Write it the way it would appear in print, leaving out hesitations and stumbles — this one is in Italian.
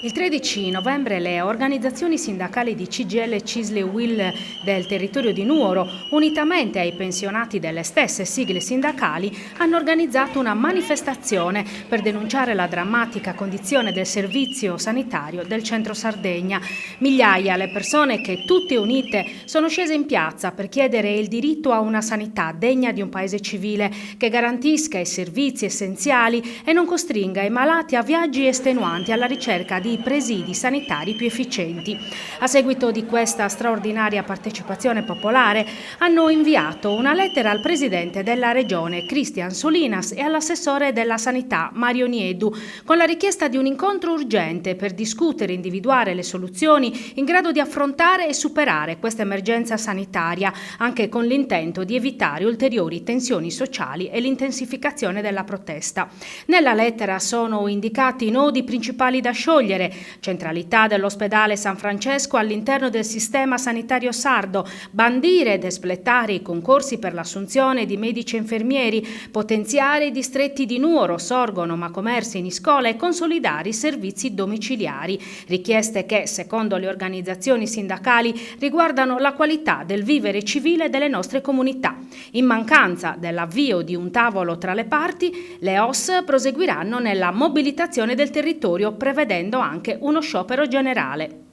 Il 13 novembre le organizzazioni sindacali di CGIL, CISL e UIL del territorio di Nuoro, unitamente ai pensionati delle stesse sigle sindacali, hanno organizzato una manifestazione per denunciare la drammatica condizione del servizio sanitario del centro Sardegna. Migliaia le persone che, tutte unite, sono scese in piazza per chiedere il diritto a una sanità degna di un paese civile che garantisca i servizi essenziali e non costringa i malati a viaggi estenuanti alla ricerca di presidi sanitari più efficienti. A seguito di questa straordinaria partecipazione popolare hanno inviato una lettera al presidente della regione Cristian Solinas e all'assessore della sanità Mario Niedu con la richiesta di un incontro urgente per discutere e individuare le soluzioni in grado di affrontare e superare questa emergenza sanitaria, anche con l'intento di evitare ulteriori tensioni sociali e l'intensificazione della protesta. Nella lettera sono indicati i nodi principali da sciogliere: centralità dell'ospedale San Francesco all'interno del sistema sanitario sardo, bandire ed espletare i concorsi per l'assunzione di medici e infermieri, potenziare i distretti di Nuoro, Sorgono, Macomerse, Niscola e consolidare i servizi domiciliari. Richieste che, secondo le organizzazioni sindacali, riguardano la qualità del vivere civile delle nostre comunità. In mancanza dell'avvio di un tavolo tra le parti, le OS proseguiranno nella mobilitazione del territorio, prevedendo anche uno sciopero generale.